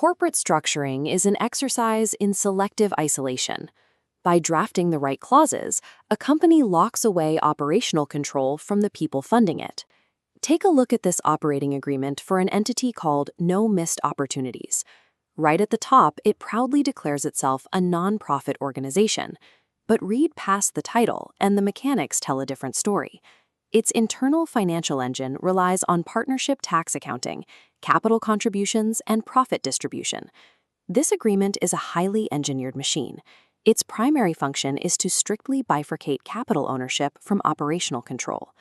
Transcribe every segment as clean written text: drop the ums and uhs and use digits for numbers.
Corporate structuring is an exercise in selective isolation. By drafting the right clauses, a company locks away operational control from the people funding it. Take a look at this operating agreement for an entity called No Missed Opportunities. Right at the top, it proudly declares itself a nonprofit organization. But read past the title, and the mechanics tell a different story. Its internal financial engine relies on partnership tax accounting, capital contributions, and profit distribution. This agreement is a highly engineered machine. Its primary function is to strictly bifurcate capital ownership from operational control.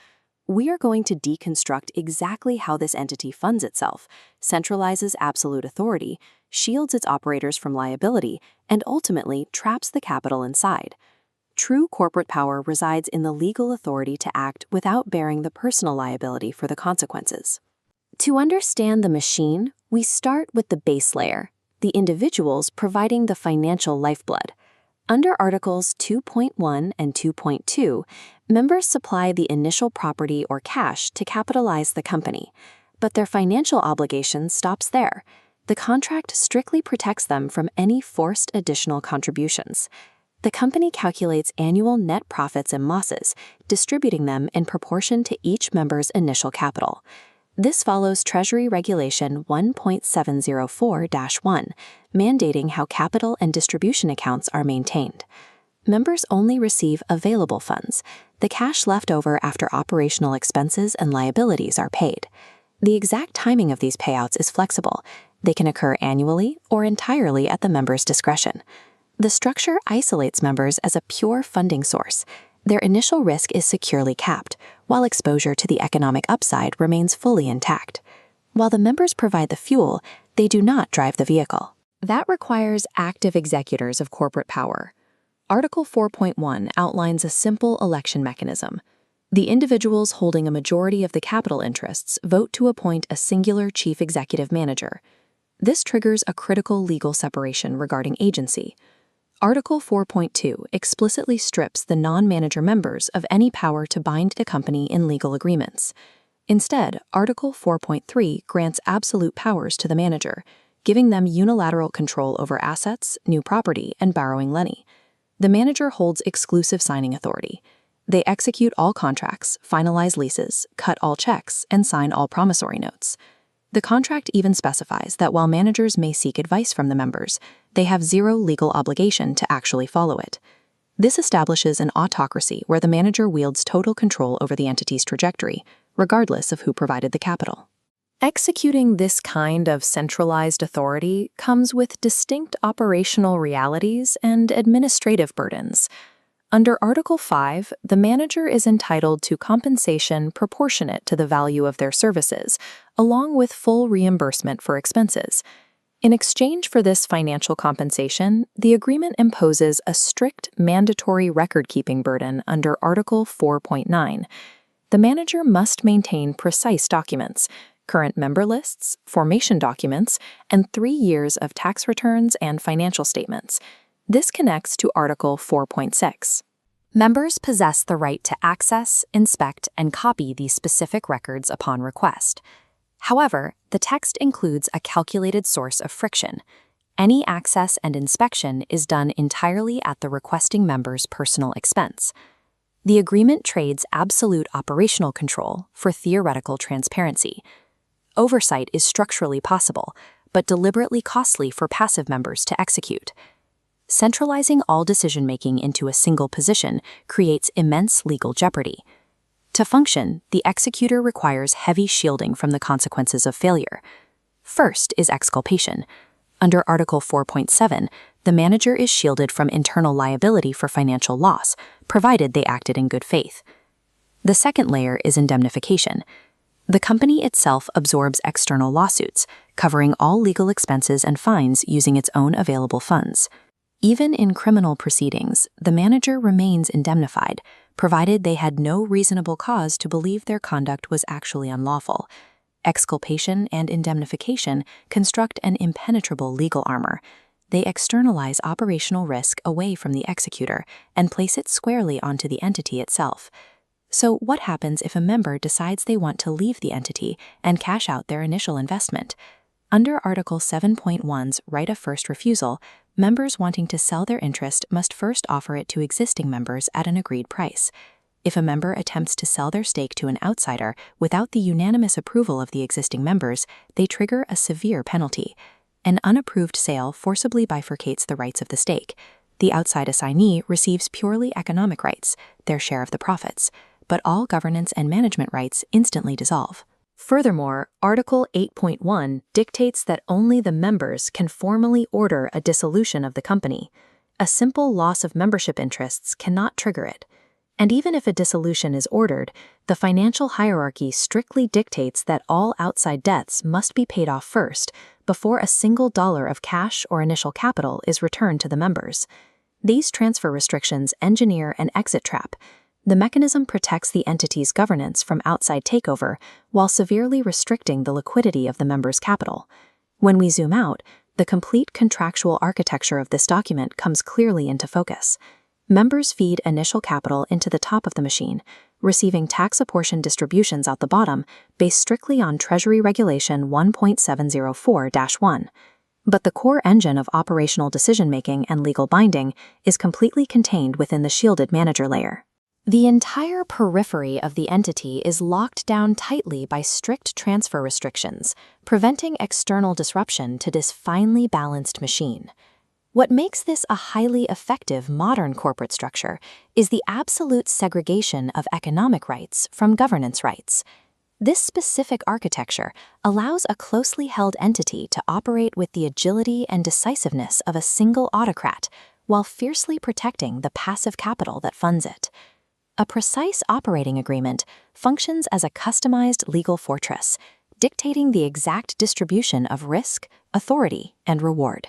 We are going to deconstruct exactly how this entity funds itself, centralizes absolute authority, shields its operators from liability, and ultimately traps the capital inside. True corporate power resides in the legal authority to act without bearing the personal liability for the consequences. To understand the machine, we start with the base layer, the individuals providing the financial lifeblood. Under Articles 2.1 and 2.2, members supply the initial property or cash to capitalize the company, but their financial obligation stops there. The contract strictly protects them from any forced additional contributions. The company calculates annual net profits and losses, distributing them in proportion to each member's initial capital. This follows Treasury Regulation 1.704-1, mandating how capital and distribution accounts are maintained. Members only receive available funds, the cash left over after operational expenses and liabilities are paid. The exact timing of these payouts is flexible. They can occur annually or entirely at the member's discretion. The structure isolates members as a pure funding source. Their initial risk is securely capped, while exposure to the economic upside remains fully intact. While the members provide the fuel, they do not drive the vehicle. That requires active executors of corporate power. Article 4.1 outlines a simple election mechanism. The individuals holding a majority of the capital interests vote to appoint a singular chief executive manager. This triggers a critical legal separation regarding agency. Article 4.2 explicitly strips the non-manager members of any power to bind the company in legal agreements. Instead, Article 4.3 grants absolute powers to the manager, giving them unilateral control over assets, new property, and borrowing money. The manager holds exclusive signing authority. They execute all contracts, finalize leases, cut all checks, and sign all promissory notes. The contract even specifies that while managers may seek advice from the members, they have zero legal obligation to actually follow it. This establishes an autocracy where the manager wields total control over the entity's trajectory, regardless of who provided the capital. Executing this kind of centralized authority comes with distinct operational realities and administrative burdens. Under Article 5, the manager is entitled to compensation proportionate to the value of their services, along with full reimbursement for expenses. In exchange for this financial compensation, the agreement imposes a strict mandatory record-keeping burden under Article 4.9. The manager must maintain precise documents, current member lists, formation documents, and 3 years of tax returns and financial statements. This connects to Article 4.6. Members possess the right to access, inspect, and copy these specific records upon request. However, the text includes a calculated source of friction. Any access and inspection is done entirely at the requesting member's personal expense. The agreement trades absolute operational control for theoretical transparency. Oversight is structurally possible, but deliberately costly for passive members to execute. Centralizing all decision-making into a single position creates immense legal jeopardy. To function, the executor requires heavy shielding from the consequences of failure. First is exculpation. Under Article 4.7, the manager is shielded from internal liability for financial loss, provided they acted in good faith. The second layer is indemnification. The company itself absorbs external lawsuits, covering all legal expenses and fines using its own available funds. Even in criminal proceedings, the manager remains indemnified, provided they had no reasonable cause to believe their conduct was actually unlawful. Exculpation and indemnification construct an impenetrable legal armor. They externalize operational risk away from the executor and place it squarely onto the entity itself. So what happens if a member decides they want to leave the entity and cash out their initial investment? Under Article 7.1's right of first refusal, members wanting to sell their interest must first offer it to existing members at an agreed price. If a member attempts to sell their stake to an outsider without the unanimous approval of the existing members, they trigger a severe penalty. An unapproved sale forcibly bifurcates the rights of the stake. The outside assignee receives purely economic rights, their share of the profits, but all governance and management rights instantly dissolve. Furthermore, Article 8.1 dictates that only the members can formally order a dissolution of the company. A simple loss of membership interests cannot trigger it. And even if a dissolution is ordered, the financial hierarchy strictly dictates that all outside debts must be paid off first, before a single dollar of cash or initial capital is returned to the members. These transfer restrictions engineer an exit trap. The mechanism protects the entity's governance from outside takeover while severely restricting the liquidity of the members' capital. When we zoom out, the complete contractual architecture of this document comes clearly into focus. Members feed initial capital into the top of the machine, receiving tax-apportioned distributions out the bottom based strictly on Treasury Regulation 1.704-1. But the core engine of operational decision-making and legal binding is completely contained within the shielded manager layer. The entire periphery of the entity is locked down tightly by strict transfer restrictions, preventing external disruption to this finely balanced machine. What makes this a highly effective modern corporate structure is the absolute segregation of economic rights from governance rights. This specific architecture allows a closely held entity to operate with the agility and decisiveness of a single autocrat, while fiercely protecting the passive capital that funds it. A precise operating agreement functions as a customized legal fortress, dictating the exact distribution of risk, authority, and reward.